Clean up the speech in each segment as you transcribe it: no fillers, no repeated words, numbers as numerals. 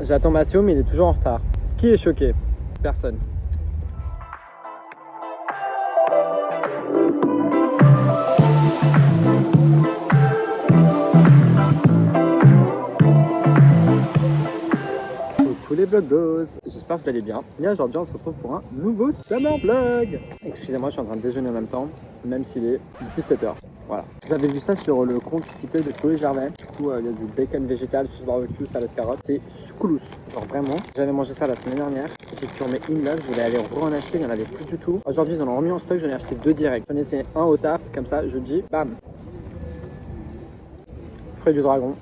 J'attends Massimo, mais il est toujours en retard. Qui est choqué? Personne. Coucou les vlogos, j'espère que vous allez bien. Et aujourd'hui on se retrouve pour un nouveau summer vlog. Excusez-moi, je suis en train de déjeuner en même temps, même s'il est 17h. Voilà. J'avais vu ça sur le compte TikTok de Chloé Gervais. Du coup, il y a du bacon végétal, sauce barbecue, salade carotte. C'est succulous. Genre vraiment. J'avais mangé ça la semaine dernière. J'ai tourné in love. Je voulais aller en acheter. Il n'y en avait plus du tout. Aujourd'hui, ils en ont remis en stock. J'en ai acheté 2 directs. J'en ai essayé un au taf. Comme ça, jeudi. Bam. Fruits du dragon.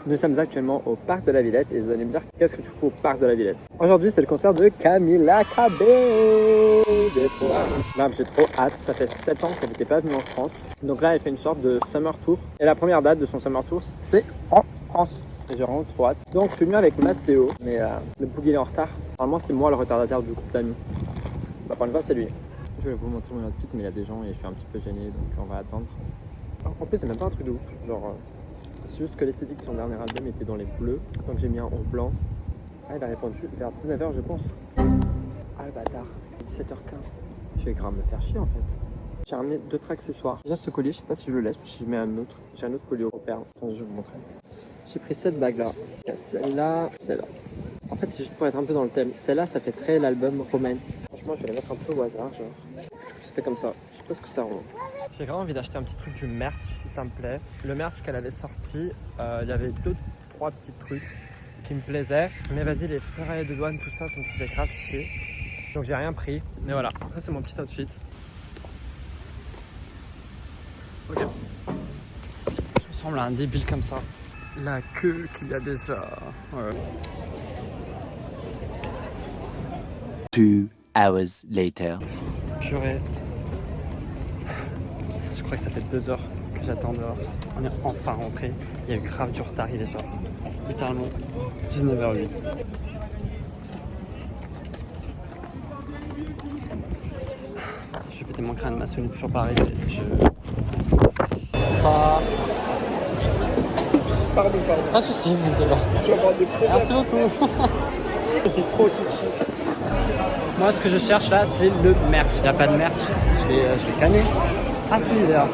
Nous sommes actuellement au parc de la Villette et vous allez me dire qu'est-ce que tu fous au parc de la Villette. Aujourd'hui c'est le concert de Camila Cabello. J'ai trop hâte. Non, j'ai trop hâte, ça fait 7 ans qu'elle n'était pas venue en France. Donc là elle fait une sorte de summer tour. Et la première date de son summer tour c'est en France. Et j'ai vraiment trop hâte. Donc je suis venu avec Maceo, mais le boogie est en retard. Normalement c'est moi le retardataire du groupe d'amis. Bah pour une fois c'est lui. Je vais vous montrer mon outfit mais il y a des gens et je suis un petit peu gêné donc on va attendre. En plus c'est même pas un truc de ouf, genre... C'est juste que l'esthétique de son dernier album était dans les bleus, donc j'ai mis un en blanc. Ah, il a répondu vers 19h, je pense. Ah, le bâtard, 17h15. Je vais grave me faire chier en fait. J'ai ramené 2 accessoires. Déjà, ce collier, je sais pas si je le laisse ou si je mets un autre. J'ai un autre collier au perles. Attendez, je vais vous montrer. J'ai pris cette bague là. Celle-là, celle-là. En fait, c'est juste pour être un peu dans le thème. Celle-là, ça fait très l'album Romance. Franchement, je vais la mettre un peu au hasard, genre. Du coup, ça fait comme ça. Je sais pas ce que ça rend. J'ai vraiment envie d'acheter un petit truc du merch si ça me plaît. Le merch qu'elle avait sorti, il y avait 2-3 petits trucs qui me plaisaient. Mais vas-y, les frais de douane, tout ça, ça me faisait grave chier. Donc j'ai rien pris. Mais voilà, ça c'est mon petit outfit. Ok. Je ressemble à un débile comme ça. La queue qu'il y a déjà. Ouais. 2 hours later. Purée. Je crois que ça fait 2 heures que j'attends dehors. On est enfin rentré. Il y a eu grave du retard, il est genre littéralement 19h08. Je vais péter mon crâne, ma soeur n'est toujours pas arrivée. Ça. Pardon. Pas de soucis, vous êtes là. Je vais avoir des problèmes. Merci beaucoup. C'était trop kiki. Moi, ce que je cherche là, c'est le merch. Il n'y a pas de merch. Je vais canner. Ah si, il est là.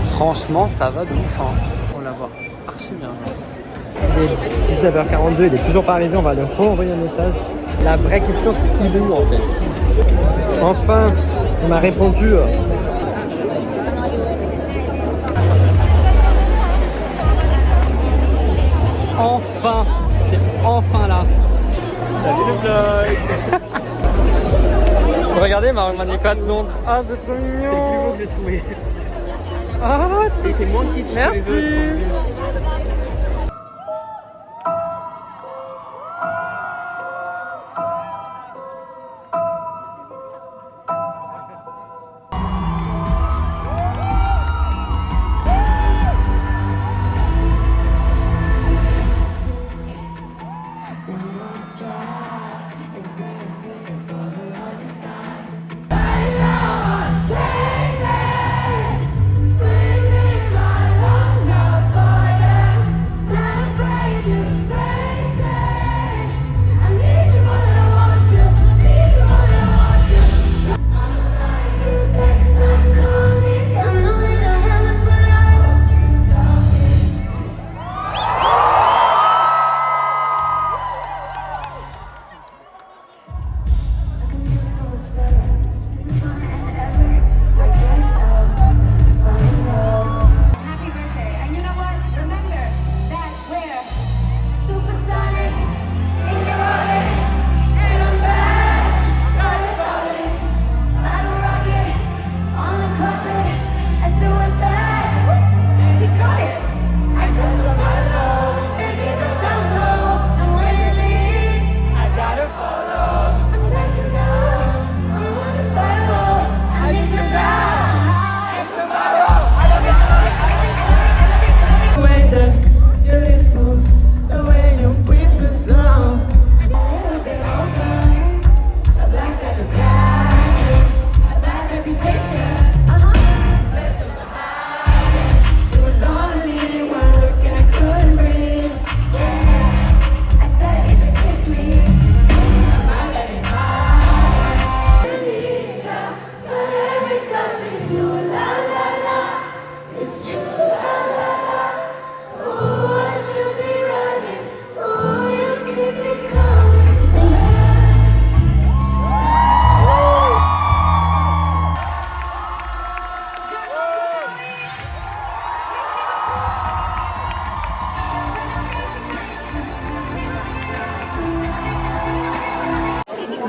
Franchement, ça va de ouf. Hein. On la voit archi bien. Il est 19h42, il est toujours pas arrivé. On va lui renvoyer un message. La vraie question, c'est il est où en fait? Enfin, on m'a répondu. Enfin, t'es enfin là. Salut le vlog. Regardez, ma école de Londres. Ah, c'est trop mignon. C'est le plus beau que j'ai trouvé. Ah, trop Il était moins kitsch que les autres. merci.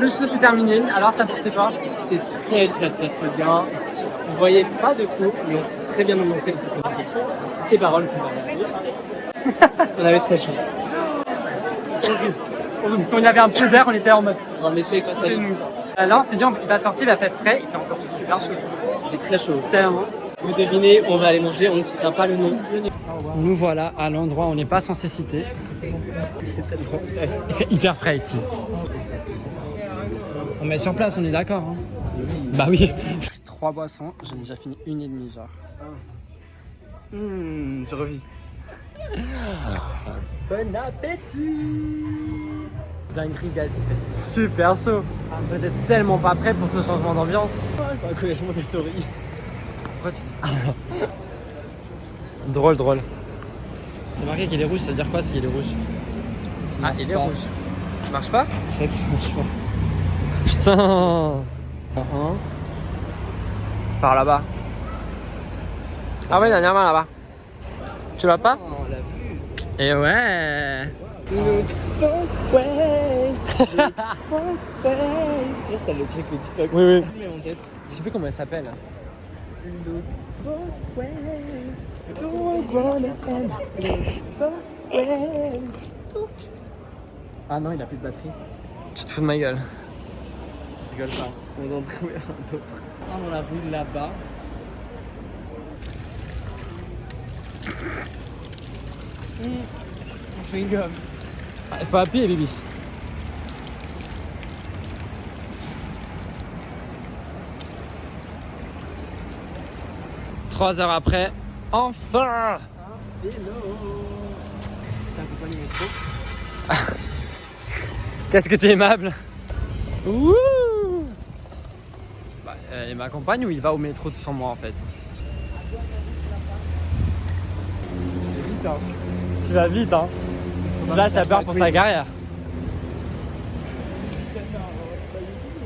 Le show c'est terminé, alors t'as pensé quoi? C'était très bien. On voyait pas de faux, mais on s'est très bien annoncé ce qu'on faisait. Toutes les paroles qu'on avait dites. On avait très chaud. Quand il y avait un peu d'air, on était en mode. Non mais tu es quoi ça? Alors c'est dit, il va sortir, il va faire frais, il fait encore super chaud. Il est très chaud. Tellement. Vous devinez, on va aller manger, on ne citera pas le nom. Nous voilà à l'endroit où on n'est pas censé citer. Il fait hyper frais ici. On met sur place, on est d'accord hein? Bah oui. 3 boissons, j'en ai déjà fini 1,5 genre. Je revis. Bon appétit! Dinguerie gaz, il fait super chaud. Peut-être tellement pas prêt pour ce changement d'ambiance. C'est un collègement des stories. Drôle. C'est marqué qu'il est rouge, ça veut dire quoi c'est qu'il est rouge? Ah, il est rouge. Ça marche pas? C'est vrai que ça marche pas. Putain! Par là-bas. Ah ouais, dernièrement là-bas. Tu l'as pas? On l'a vu. Et ouais! T'as le truc de TikTok. Oui. Mais en tête. Je sais plus comment elle s'appelle. Ah non, il a plus de batterie. Tu te fous de ma gueule. Je rigole pas. On en trouver un autre. Ah, dans la rue là-bas. On fait une gomme. Il faut appuyer, Bibi. Trois heures après, enfin! Hello. C'est un compagnie métro. Qu'est-ce que t'es aimable! Ouh! Bah, il m'accompagne ou il va au métro tout sans moi en fait? Vite, hein. Tu vas vite hein! Là, j'ai peur pour sa carrière.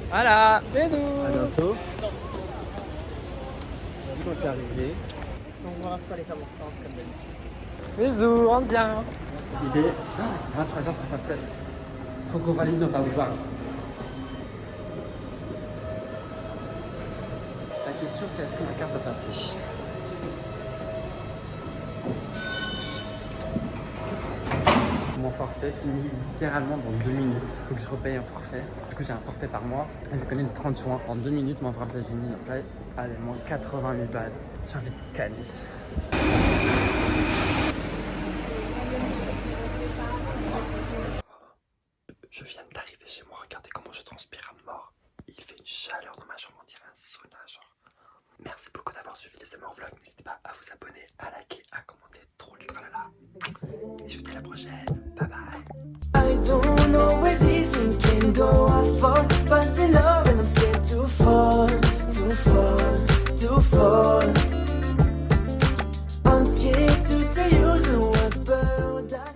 Voilà! C'est nous! À bientôt. Quand t'es arrivé. On ne ramasse pas les femmes enceintes comme d'habitude. Bisous, rentre bien! Il est 23h57. Faut qu'on valide nos powerboards. La question c'est est-ce que ma carte va passer? Mon forfait finit littéralement dans 2 minutes. Faut que je repaye un forfait. Du coup j'ai un forfait par mois. Et je connais le 30 juin. En 2 minutes mon forfait finit. Donc là, allez, il manque 80 000 balles. J'ai envie de caler. Je viens d'arriver chez moi, regardez comment je transpire à mort. Il fait une chaleur dans ma chambre, on dirait un sauna genre. Merci beaucoup d'avoir suivi les SMR Vlogs, n'hésitez pas à vous abonner, à liker, à commenter, trop le tralala. Et je vous dis à la prochaine, bye bye.